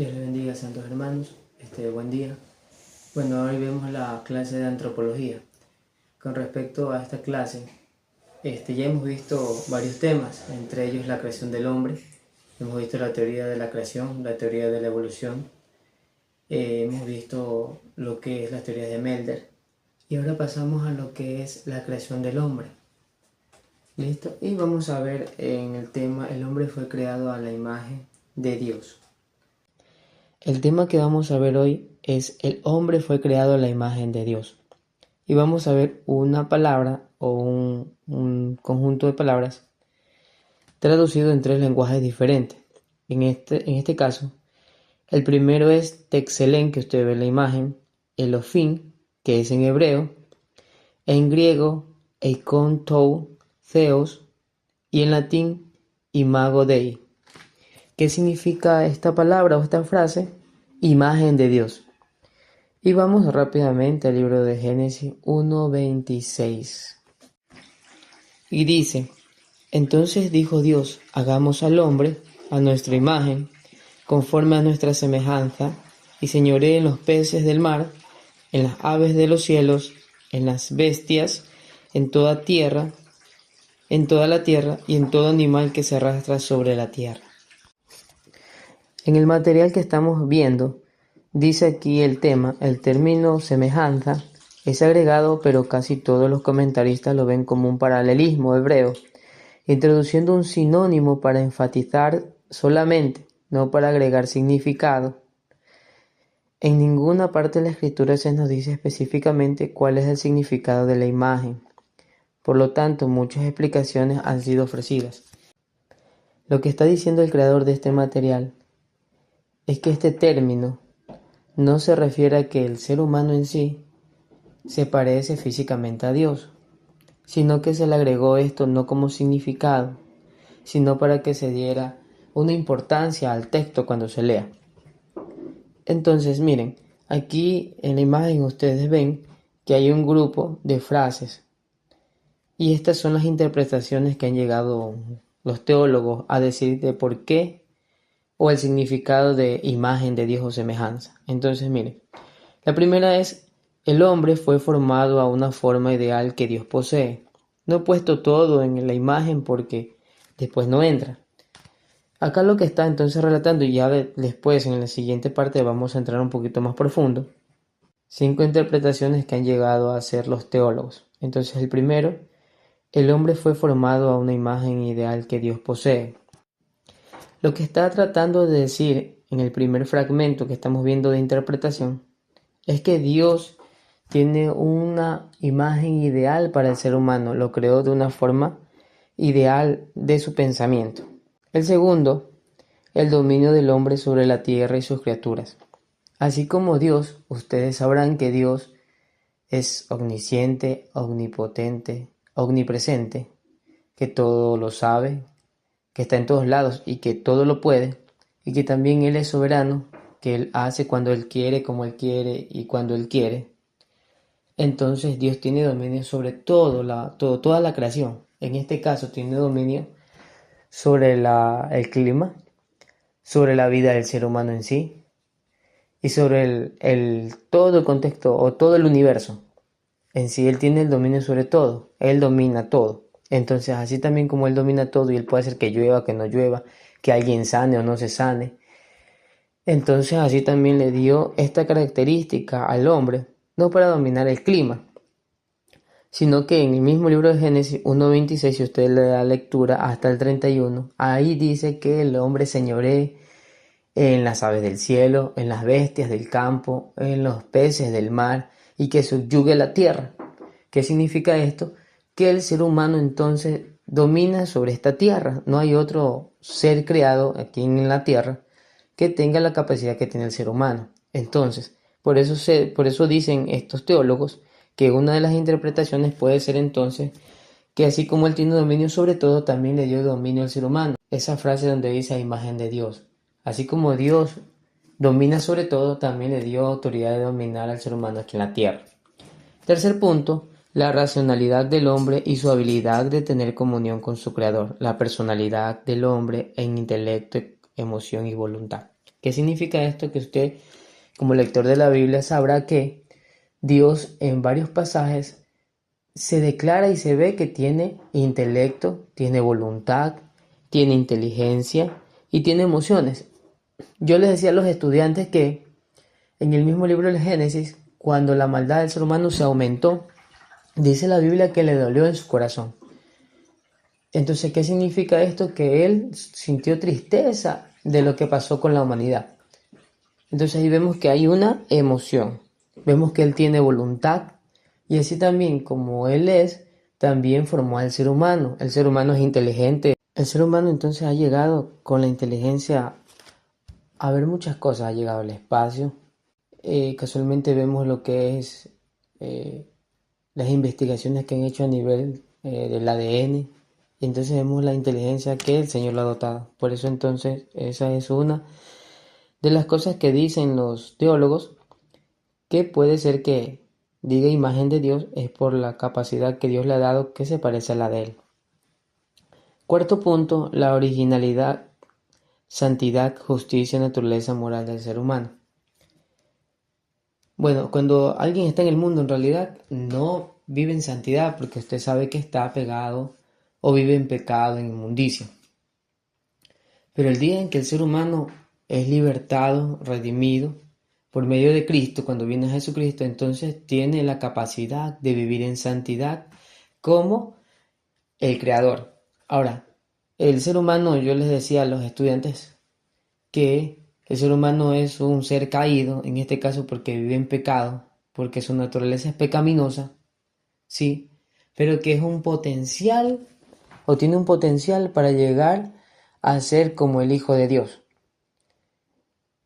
Dios les bendiga, santos hermanos. Buen día. Bueno, hoy vemos la clase de antropología. Con respecto a esta clase, ya hemos visto varios temas, entre ellos la creación del hombre. Hemos visto la teoría de la creación, la teoría de la evolución. Hemos visto lo que es las teorías de Melder. Y ahora pasamos a lo que es la creación del hombre. ¿Listo? Y vamos a ver en el tema, el hombre fue creado a la imagen de Dios. El tema que vamos a ver hoy es el hombre fue creado a la imagen de Dios. Y vamos a ver una palabra o un conjunto de palabras traducido en 3 lenguajes diferentes. En este caso, el primero es Texelén, que usted ve en la imagen, Elofim, que es en hebreo, en griego, Eikon Tou Theos, y en latín, Imago Dei. ¿Qué significa esta palabra o esta frase? Imagen de Dios. Y vamos rápidamente al libro de Génesis 1:26. Y dice: Entonces dijo Dios, hagamos al hombre a nuestra imagen, conforme a nuestra semejanza, y señoree en los peces del mar, en las aves de los cielos, en las bestias, en toda la tierra y en todo animal que se arrastra sobre la tierra. En el material que estamos viendo, dice aquí el término semejanza es agregado, pero casi todos los comentaristas lo ven como un paralelismo hebreo, introduciendo un sinónimo para enfatizar solamente, no para agregar significado. En ninguna parte de la escritura se nos dice específicamente cuál es el significado de la imagen. Por lo tanto, muchas explicaciones han sido ofrecidas. Lo que está diciendo el creador de este material es que este término no se refiere a que el ser humano en sí se parece físicamente a Dios, sino que se le agregó esto no como significado, sino para que se diera una importancia al texto cuando se lea. Entonces, miren, aquí en la imagen ustedes ven que hay un grupo de frases, y estas son las interpretaciones que han llegado los teólogos a decir de por qué o el significado de imagen de Dios o semejanza. Entonces, miren, la primera es: el hombre fue formado a una forma ideal que Dios posee. No he puesto todo en la imagen porque después no entra. Acá lo que está entonces relatando, y ya después en la siguiente parte vamos a entrar un poquito más profundo, 5 interpretaciones que han llegado a hacer los teólogos. Entonces, el primero: el hombre fue formado a una imagen ideal que Dios posee. Lo que está tratando de decir en el primer fragmento que estamos viendo de interpretación es que Dios tiene una imagen ideal para el ser humano, lo creó de una forma ideal de su pensamiento. El segundo, el dominio del hombre sobre la tierra y sus criaturas. Así como Dios, ustedes sabrán que Dios es omnisciente, omnipotente, omnipresente, que todo lo sabe, que está en todos lados y que todo lo puede, y que también Él es soberano, que Él hace cuando Él quiere, como Él quiere y cuando Él quiere. Entonces Dios tiene dominio sobre toda la creación. En este caso tiene dominio sobre el clima, sobre la vida del ser humano en sí, y sobre todo el contexto o todo el universo. En sí Él tiene el dominio sobre todo, Él domina todo. Entonces, así también como Él domina todo y Él puede hacer que llueva, que no llueva, que alguien sane o no se sane, entonces así también le dio esta característica al hombre, no para dominar el clima, sino que en el mismo libro de Génesis 1:26, si usted le da lectura hasta el 31, ahí dice que el hombre señoree en las aves del cielo, en las bestias del campo, en los peces del mar, y que subyugue la tierra. ¿Qué significa esto? Que el ser humano entonces domina sobre esta tierra. No hay otro ser creado aquí en la tierra que tenga la capacidad que tiene el ser humano. Entonces, por eso dicen estos teólogos que una de las interpretaciones puede ser entonces que así como Él tiene dominio sobre todo, también le dio dominio al ser humano. Esa frase donde dice a imagen de Dios. Así como Dios domina sobre todo, también le dio autoridad de dominar al ser humano aquí en la tierra. Tercer punto: la racionalidad del hombre y su habilidad de tener comunión con su creador. La personalidad del hombre en intelecto, emoción y voluntad. ¿Qué significa esto? Que usted, como lector de la Biblia, sabrá que Dios en varios pasajes se declara y se ve que tiene intelecto, tiene voluntad, tiene inteligencia y tiene emociones. Yo les decía a los estudiantes que en el mismo libro del Génesis, cuando la maldad del ser humano se aumentó, dice la Biblia que le dolió en su corazón. Entonces, ¿qué significa esto? Que él sintió tristeza de lo que pasó con la humanidad. Entonces ahí vemos que hay una emoción. Vemos que él tiene voluntad y así también como él es, también formó al ser humano. El ser humano es inteligente. El ser humano entonces ha llegado con la inteligencia a ver muchas cosas. Ha llegado al espacio. Casualmente vemos lo que es las investigaciones que han hecho a nivel del ADN. Y entonces vemos la inteligencia que el Señor le ha dotado. Por eso entonces esa es una de las cosas que dicen los teólogos, que puede ser que diga imagen de Dios es por la capacidad que Dios le ha dado que se parece a la de Él. Cuarto punto, la originalidad, santidad, justicia, naturaleza moral del ser humano. Bueno, cuando alguien está en el mundo en realidad no vive en santidad porque usted sabe que está pegado o vive en pecado, en inmundicia. Pero el día en que el ser humano es libertado, redimido, por medio de Cristo, cuando viene a Jesucristo, entonces tiene la capacidad de vivir en santidad como el Creador. Ahora, el ser humano, yo les decía a los estudiantes que el ser humano es un ser caído, en este caso porque vive en pecado, porque su naturaleza es pecaminosa, sí, pero que es un potencial o tiene un potencial para llegar a ser como el Hijo de Dios.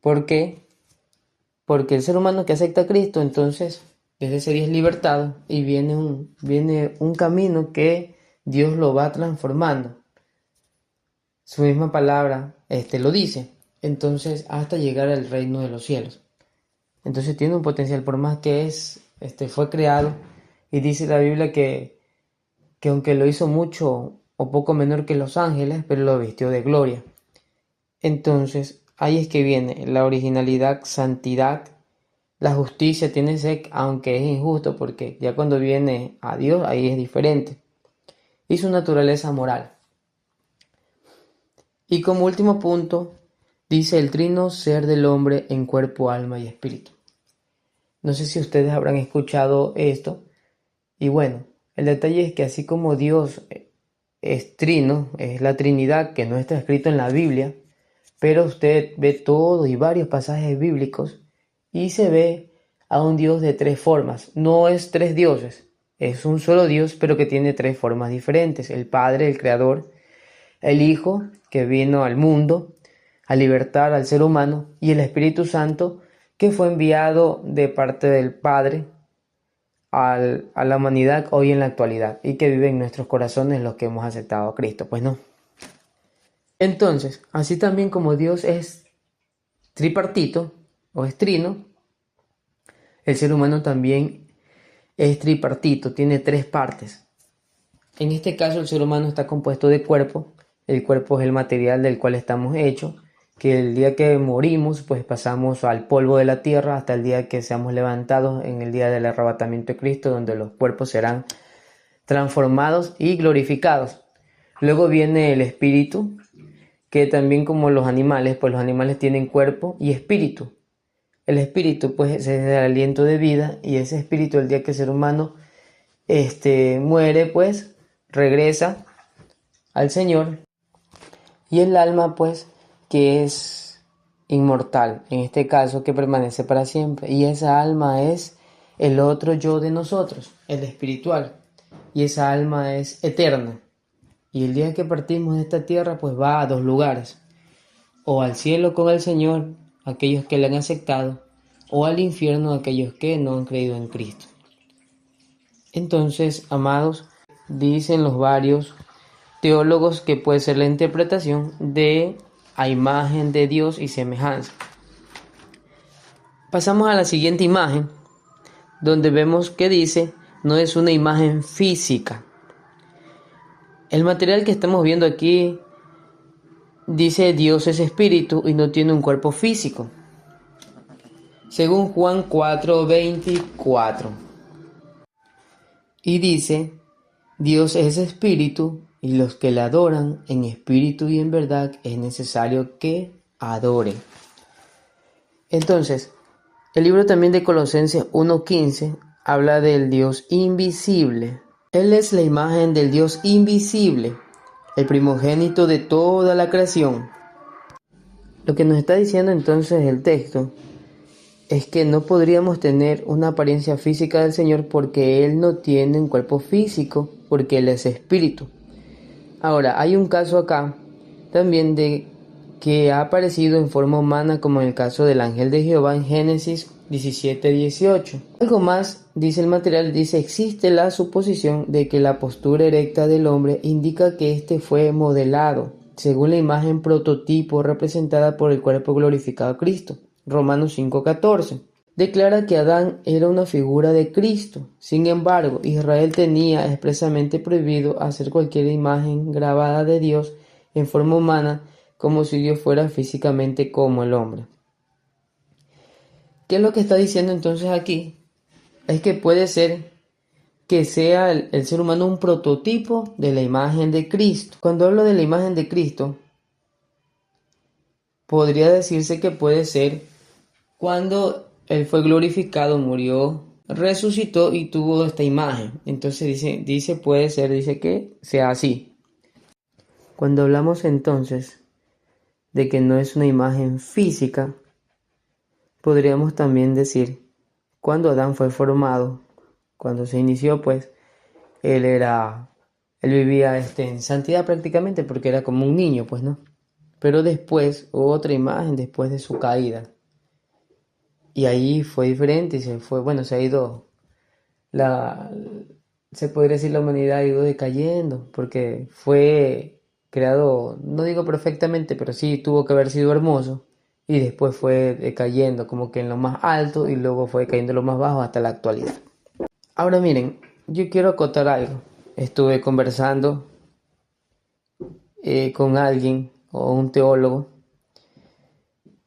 ¿Por qué? Porque el ser humano que acepta a Cristo, entonces, desde ese día es libertado y viene un camino que Dios lo va transformando. Su misma palabra lo dice. Entonces, hasta llegar al reino de los cielos. Entonces tiene un potencial, por más que fue creado, y dice la Biblia que aunque lo hizo mucho o poco menor que los ángeles, pero lo vistió de gloria. Entonces, ahí es que viene la originalidad, santidad. La justicia tiene que ser, aunque es injusto, porque ya cuando viene a Dios, ahí es diferente. Y su naturaleza moral. Y como último punto, dice el trino ser del hombre en cuerpo, alma y espíritu. No sé si ustedes habrán escuchado esto. Y bueno, el detalle es que así como Dios es trino, es la Trinidad, que no está escrito en la Biblia, pero usted ve todo y varios pasajes bíblicos y se ve a un Dios de tres formas. No es tres dioses, es un solo Dios, pero que tiene tres formas diferentes. El Padre, el Creador, el Hijo, que vino al mundo a libertar al ser humano, y el Espíritu Santo, que fue enviado de parte del Padre a la humanidad hoy en la actualidad y que vive en nuestros corazones los que hemos aceptado a Cristo. Pues no. Entonces, así también como Dios es tripartito o es trino, el ser humano también es tripartito, tiene tres partes. En este caso, el ser humano está compuesto de cuerpo. El cuerpo es el material del cual estamos hechos, que el día que morimos, pues pasamos al polvo de la tierra hasta el día que seamos levantados en el día del arrebatamiento de Cristo, donde los cuerpos serán transformados y glorificados. Luego viene el espíritu, que también como los animales, pues los animales tienen cuerpo y espíritu. El espíritu, pues, es el aliento de vida, y ese espíritu, el día que el ser humano muere, pues, regresa al Señor. Y el alma, pues, que es inmortal, en este caso, que permanece para siempre. Y esa alma es el otro yo de nosotros, el espiritual. Y esa alma es eterna. Y el día que partimos de esta tierra, pues va a dos lugares. O al cielo con el Señor, aquellos que le han aceptado, o al infierno, aquellos que no han creído en Cristo. Entonces, amados, dicen los varios teólogos que puede ser la interpretación de a imagen de Dios y semejanza. Pasamos a la siguiente imagen, donde vemos que dice, no es una imagen física. El material que estamos viendo aquí dice Dios es espíritu y no tiene un cuerpo físico, según Juan 4:24. Y dice, Dios es espíritu y los que le adoran en espíritu y en verdad es necesario que adoren. Entonces, el libro también de Colosenses 1:15 habla del Dios invisible. Él es la imagen del Dios invisible, el primogénito de toda la creación. Lo que nos está diciendo entonces el texto es que no podríamos tener una apariencia física del Señor porque Él no tiene un cuerpo físico, porque Él es espíritu. Ahora, hay un caso acá también de que ha aparecido en forma humana, como en el caso del ángel de Jehová en Génesis 17:18. Algo más, dice el material, dice, existe la suposición de que la postura erecta del hombre indica que éste fue modelado, según la imagen prototipo representada por el cuerpo glorificado de Cristo. Romanos 5:14. Declara que Adán era una figura de Cristo. Sin embargo, Israel tenía expresamente prohibido hacer cualquier imagen grabada de Dios en forma humana, como si Dios fuera físicamente como el hombre. ¿Qué es lo que está diciendo entonces aquí? Es que puede ser que sea el ser humano un prototipo de la imagen de Cristo. Cuando hablo de la imagen de Cristo, podría decirse que puede ser cuando Él fue glorificado, murió, resucitó y tuvo esta imagen. Entonces puede ser, dice que sea así. Cuando hablamos entonces de que no es una imagen física, podríamos también decir, cuando Adán fue formado, cuando se inició, pues, él vivía en santidad prácticamente porque era como un niño, pues, ¿no? Pero después hubo otra imagen después de su caída. Y ahí fue diferente y se ha ido, se podría decir la humanidad ha ido decayendo porque fue creado, no digo perfectamente, pero sí tuvo que haber sido hermoso y después fue decayendo como que en lo más alto y luego fue cayendo en lo más bajo hasta la actualidad. Ahora miren, yo quiero acotar algo. Estuve conversando con alguien o un teólogo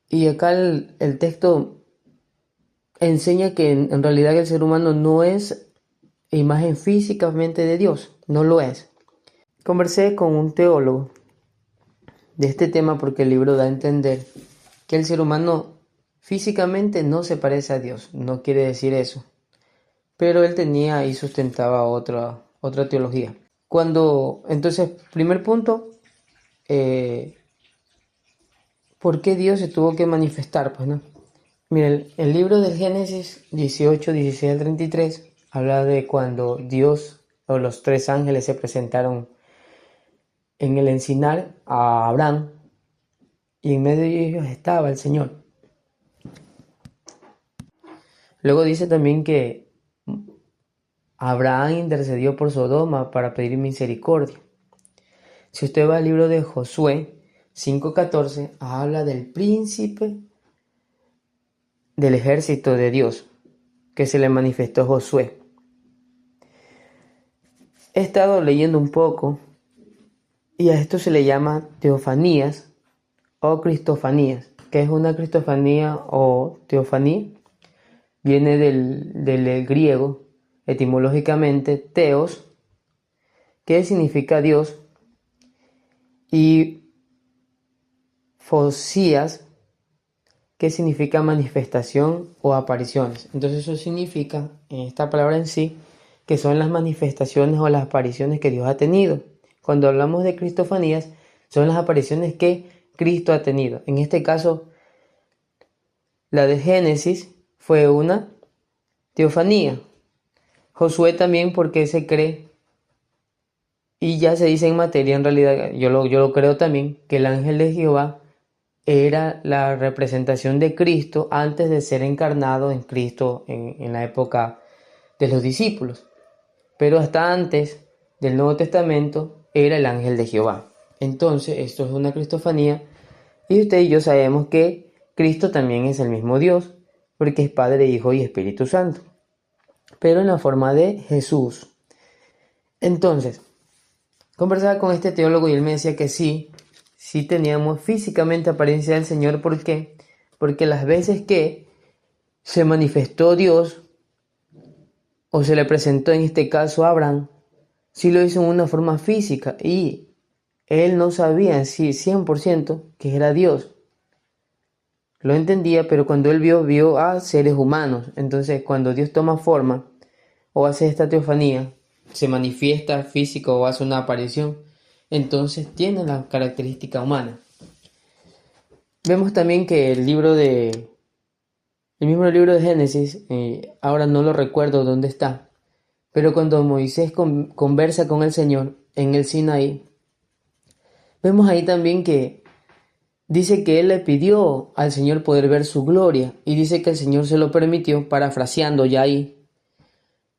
y acá el texto enseña que en realidad el ser humano no es imagen físicamente de Dios, no lo es. Conversé con un teólogo de este tema porque el libro da a entender que el ser humano físicamente no se parece a Dios, no quiere decir eso, pero él tenía y sustentaba otra teología. Entonces, primer punto, ¿por qué Dios se tuvo que manifestar? Pues no. Miren, el libro del Génesis 18, 16 al 33 habla de cuando Dios o los tres ángeles se presentaron en el encinar a Abraham y en medio de ellos estaba el Señor. Luego dice también que Abraham intercedió por Sodoma para pedir misericordia. Si usted va al libro de Josué 5:14, habla del príncipe del ejército de Dios que se le manifestó a Josué. He estado leyendo un poco y a esto se le llama teofanías o cristofanías. ¿Qué es una cristofanía o teofanía? Viene del griego, etimológicamente, teos, que significa Dios, y fosías, que significa manifestación o apariciones. Entonces eso significa, en esta palabra en sí, que son las manifestaciones o las apariciones que Dios ha tenido. Cuando hablamos de cristofanías, son las apariciones que Cristo ha tenido. En este caso, la de Génesis fue una teofanía. Josué también, porque se cree, y ya se dice en materia, en realidad yo lo creo también, que el ángel de Jehová era la representación de Cristo antes de ser encarnado en Cristo en la época de los discípulos. Pero hasta antes del Nuevo Testamento era el ángel de Jehová. Entonces esto es una cristofanía y usted y yo sabemos que Cristo también es el mismo Dios porque es Padre, Hijo y Espíritu Santo, pero en la forma de Jesús. Entonces, conversaba con este teólogo y él me decía que sí, sí teníamos físicamente apariencia del Señor. ¿Por qué? Porque las veces que se manifestó Dios o se le presentó en este caso a Abraham, sí lo hizo en una forma física y él no sabía en sí 100% que era Dios. Lo entendía, pero cuando él vio a seres humanos. Entonces, cuando Dios toma forma o hace esta teofanía, se manifiesta físico o hace una aparición, entonces tiene la característica humana. Vemos también que el mismo libro de Génesis, ahora no lo recuerdo dónde está, pero cuando Moisés conversa con el Señor en el Sinaí, vemos ahí también que dice que él le pidió al Señor poder ver su gloria y dice que el Señor se lo permitió, parafraseando ya ahí,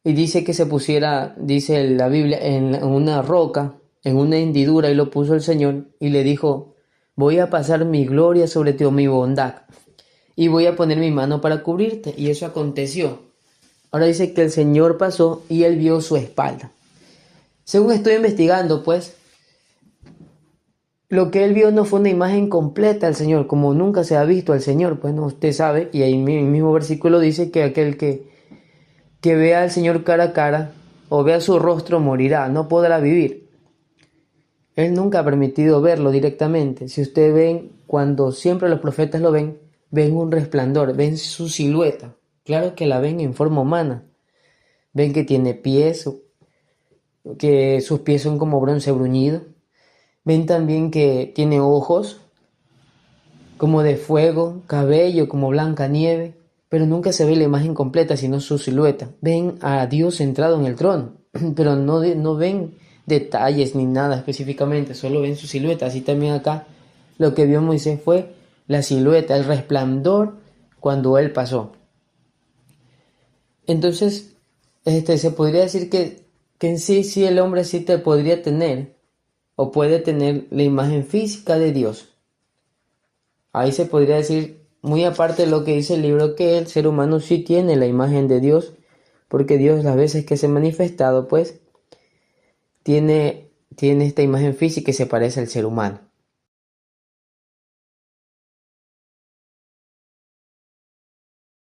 y dice que se pusiera, dice la Biblia, en una roca, en una hendidura, y lo puso el Señor y le dijo: voy a pasar mi gloria sobre ti, o mi bondad, y voy a poner mi mano para cubrirte. Y eso aconteció. Ahora dice que el Señor pasó y él vio su espalda. Según estoy investigando, pues, lo que él vio no fue una imagen completa del Señor, como nunca se ha visto al Señor. Pues no, usted sabe, y ahí el mismo versículo dice que aquel que vea al Señor cara a cara o vea su rostro morirá, no podrá vivir. Él nunca ha permitido verlo directamente. Si ustedes ven, cuando siempre los profetas lo ven, ven un resplandor, ven su silueta. Claro que la ven en forma humana. Ven que tiene pies, que sus pies son como bronce bruñido. Ven también que tiene ojos como de fuego, cabello como blanca nieve, pero nunca se ve la imagen completa, sino su silueta. Ven a Dios centrado en el trono, pero no ven detalles ni nada específicamente, solo ven su silueta. Así también acá lo que vio Moisés fue la silueta, el resplandor cuando él pasó. Entonces, se podría decir que en sí el hombre sí te podría tener o puede tener la imagen física de Dios. Ahí se podría decir, muy aparte de lo que dice el libro, que el ser humano sí tiene la imagen de Dios, porque Dios las veces que se ha manifestado, pues, tiene esta imagen física que se parece al ser humano.